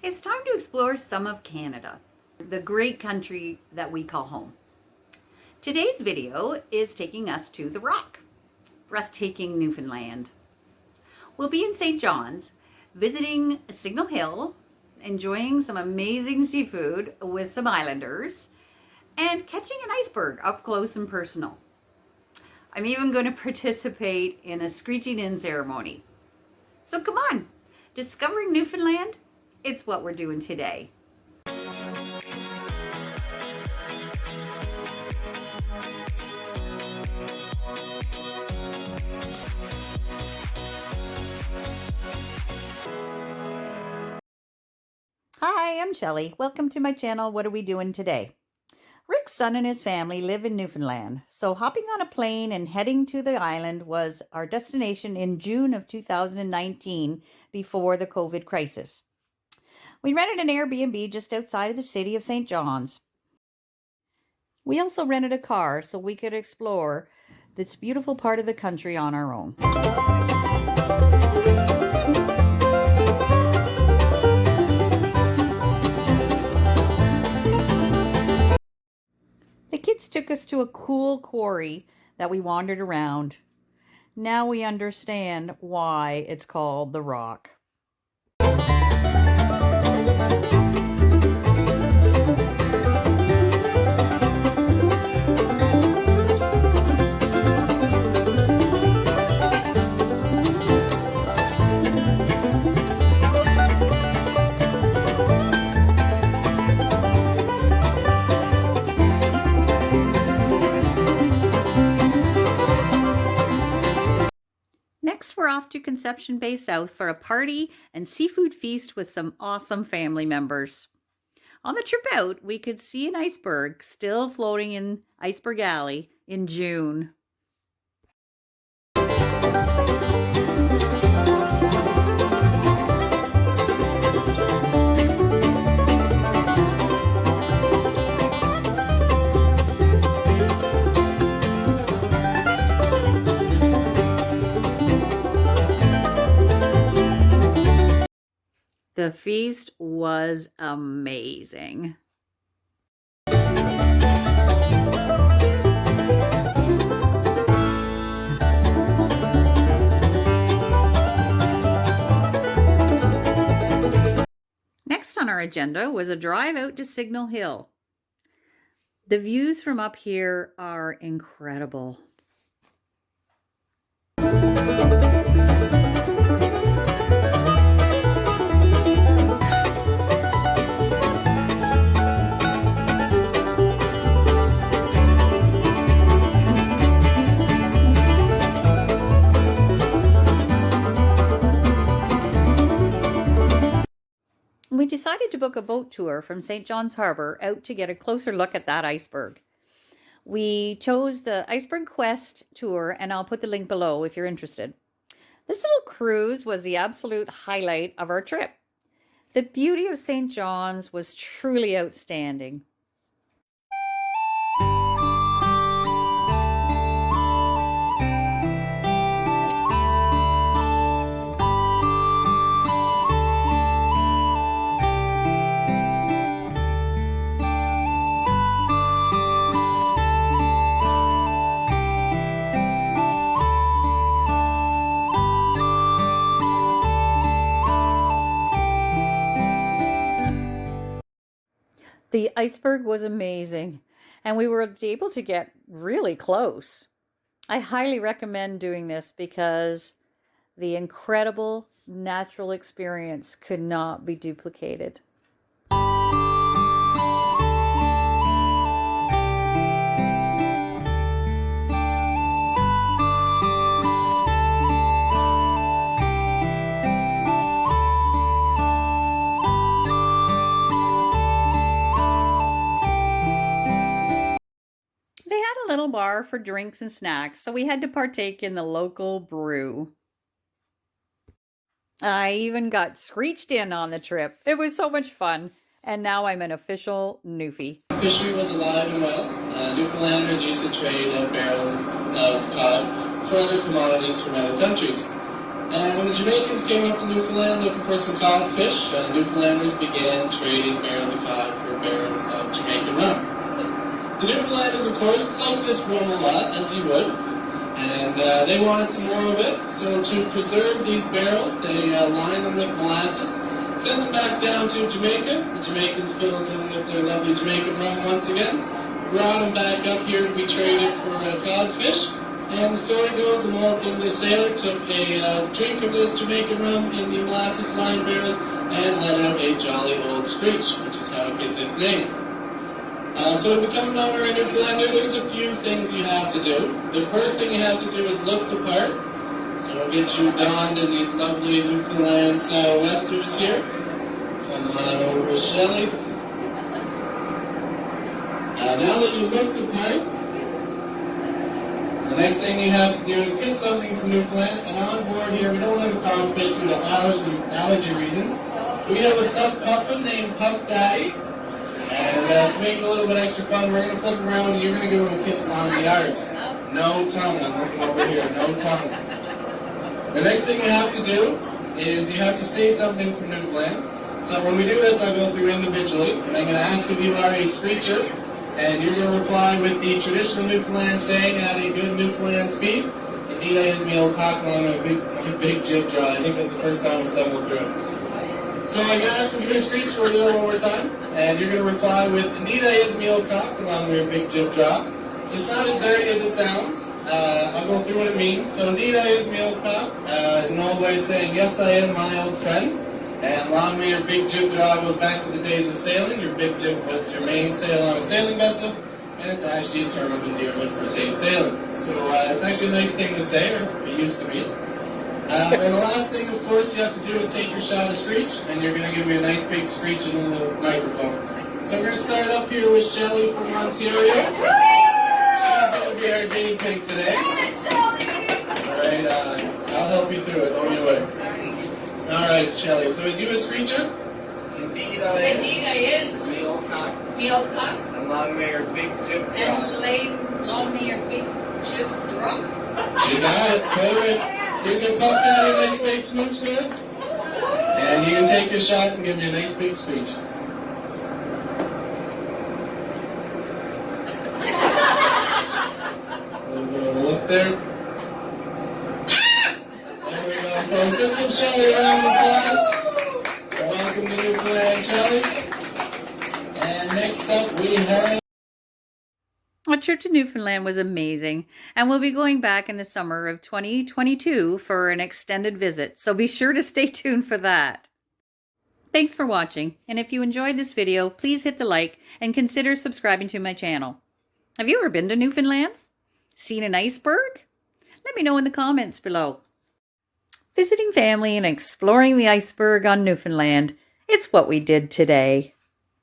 It's time to explore some of Canada, the great country that we call home. Today's video is taking us to the Rock, breathtaking Newfoundland. We'll be in St. John's, visiting Signal Hill, enjoying some amazing seafood with some islanders, and catching an iceberg up close and personal. I'm even going to participate in a screeching in ceremony. So come on, discovering Newfoundland, it's what we're doing today. Hi, I'm Shelley. Welcome to my channel. What are we doing today? Rick's son and his family live in Newfoundland, so hopping on a plane and heading to the island was our destination in June of 2019 before the COVID crisis. We rented an Airbnb just outside of the city of St. John's. We also rented a car so we could explore this beautiful part of the country on our own. The kids took us to a cool quarry that we wandered around. Now we understand why it's called the Rock. Next, we're off to Conception Bay South for a party and seafood feast with some awesome family members. On the trip out, we could see an iceberg still floating in Iceberg Alley in June. The feast was amazing. Next on our agenda was a drive out to Signal Hill. The views from up here are incredible. We decided to book a boat tour from St. John's Harbour out to get a closer look at that iceberg. We chose the Iceberg Quest tour, and I'll put the link below if you're interested. This little cruise was the absolute highlight of our trip. The beauty of St. John's was truly outstanding. The iceberg was amazing, and we were able to get really close. I highly recommend doing this because the incredible natural experience could not be duplicated. Little bar for drinks and snacks, so we had to partake in the local brew. I even got screeched in on the trip. It was so much fun, and now I'm an official Newfie. Fishery was alive and well. Newfoundlanders used to trade barrels of cod for other commodities from other countries. And when the Jamaicans came up to Newfoundland looking for some codfish, Newfoundlanders began trading barrels of cod for barrels of Jamaican rum. The Newfoundlanders, of course, liked this rum a lot, as you would, and they wanted some more of it. So to preserve these barrels, they lined them with molasses, sent them back down to Jamaica. The Jamaicans filled them with their lovely Jamaican rum once again, brought them back up here to be traded for codfish. And the story goes, an old English sailor took a drink of this Jamaican rum in the molasses-lined barrels and let out a jolly old screech, which is how it gets its name. So to become known as a Newfoundlander, there's a few things you have to do. The first thing you have to do is look the part. So we'll get you donned in these lovely Newfoundland-style westers here. Come on over, Shelley. Now that you look the part, the next thing you have to do is get something from Newfoundland, and on board here, we don't like a codfish due to allergy reasons. We have a stuffed puffin named Puff Daddy, and to make it a little bit extra fun, we're going to flip around and you're going to give him a kiss on the arse. No tongue, I'm looking over here, no tongue. The next thing you have to do is you have to say something from Newfoundland. So when we do this, I'll go through individually, and I'm going to ask if you are a screecher. And you're going to reply with the traditional Newfoundland saying at a good Newfoundland speed. Indeed, I is me old cock along my big jib draw. I think that's the first time I stumbled through it. So I'm going to ask if you're a screecher, we'll do it one more time. And you're going to reply with, indeed, I is me old cock along my big jib draw. It's not as dirty as it sounds. I'll go through what it means. So indeed, I is me old cock is an old way of saying, yes, I am my old friend. And long may your big jib draw goes back to the days of sailing. Your big jib was your mainsail on a sailing vessel, and it's actually a term of endearment for safe sailing. So it's actually a nice thing to say, or it used to be. And the last thing, of course, you have to do is take your shot of Screech, and you're going to give me a nice big screech in a little microphone. So we're going to start up here with Shelley from Ontario. She's going to be our guinea pig today. Alright, I'll help you through it. On your way. Alright, Shelley, so is you a screecher? Indeed I am. Indeed I is. Me old cock. Me old cock. And long may your big jib drop. And lay long may your big jib drop. You got it. Perfect. You can pump out a nice big smooch there. And you can take your shot and give me a nice big screech. A little bit of a look there. Folks, let's give Shelley a round of applause. Welcome to Newfoundland, Shelley. And next up we have... Our trip to Newfoundland was amazing, and we'll be going back in the summer of 2022 for an extended visit, so be sure to stay tuned for that. Thanks for watching, and if you enjoyed this video, please hit the like and consider subscribing to my channel. Have you ever been to Newfoundland? Seen an iceberg? Let me know in the comments below. Visiting family and exploring the iceberg on Newfoundland. It's what we did today.